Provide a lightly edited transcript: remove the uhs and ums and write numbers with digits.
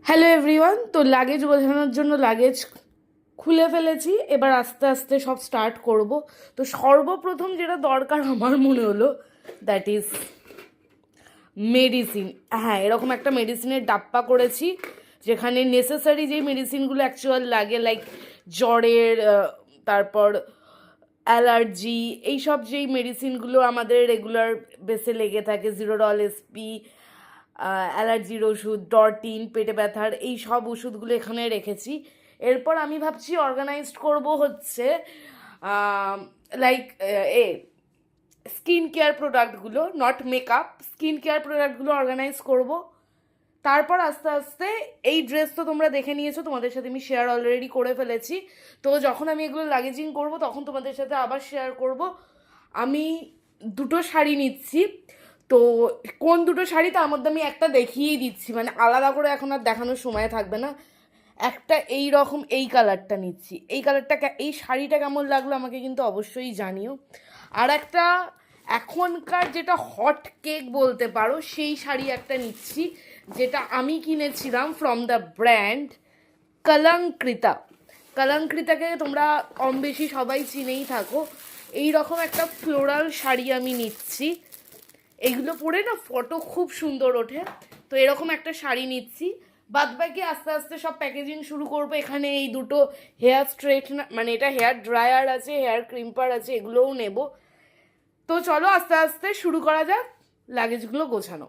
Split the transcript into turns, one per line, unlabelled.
Hello everyone, তো luggage বোঝানোর জন্য লাগেজ খুলে ফেলেছি। এবার আস্তে আস্তে সব স্টার্ট করব। তো সর্বপ্রথম যেটা দরকার আমার মনে হলো, দ্যাট ইজ মেডিসিন। হ্যাঁ, এরকম একটা মেডিসিনের ডাব্বা করেছি যেখানে নেসেসারি যেই মেডিসিনগুলো অ্যাকচুয়াল লাগে, লাইক জ্বরের, তারপর অ্যালার্জি, এইসব যেই মেডিসিনগুলো আমাদের রেগুলার বেসে লেগে থাকে, জিরোডল এসপি, অ্যালার্জির ওষুধ, ডরটিন, পেটে ব্যথার, এই সব ওষুধগুলো এখানে রেখেছি। এরপর আমি ভাবছি অর্গানাইজড করব হচ্ছে লাইক এ স্কিন কেয়ার প্রোডাক্টগুলো, নট মেকআপ, স্কিন কেয়ার প্রোডাক্টগুলো অর্গানাইজ করব। তারপর আস্তে আস্তে এই ড্রেস তো তোমরা দেখে নিয়েছো, তোমাদের সাথে আমি শেয়ার অলরেডি করে ফেলেছি। তো যখন আমি এগুলো লাগেজিং করব তখন তোমাদের সাথে আবার শেয়ার করব। আমি দুটো শাড়ি নিচ্ছি। তো কোন দুটো শাড়ি তার মধ্যে আমি একটা দেখিয়েই দিচ্ছি, মানে আলাদা করে এখন আর দেখানোর সময় থাকবে না। একটা এই রকম এই কালারটা নিচ্ছি। এই কালারটা, এই শাড়িটা কেমন লাগলো আমাকে কিন্তু অবশ্যই জানিও। আর একটা এখনকার যেটা হট কেক বলতে পারো, সেই শাড়ি একটা নিচ্ছি, যেটা আমি কিনেছিলাম ফ্রম দ্য ব্র্যান্ড কলঙ্কৃতা। কলঙ্কৃতাকে তোমরা কম বেশি সবাই চিনেই থাকো। এই রকম একটা ফ্লোরাল শাড়ি আমি নিচ্ছি। এগুলো পরে না ফটো খুব সুন্দর ওঠে। তো এরকম একটা শাড়ি নিচ্ছি। বাদ বাকি আস্তে আস্তে সব প্যাকেজিং শুরু করবো। এখানে এই দুটো হেয়ার স্ট্রেটনার, মানে এটা হেয়ার ড্রায়ার আছে, হেয়ার ক্রিম্পার আছে, এগুলোও নেব। তো চলো আস্তে আস্তে শুরু করা যাক লাগেজগুলো গোছানো।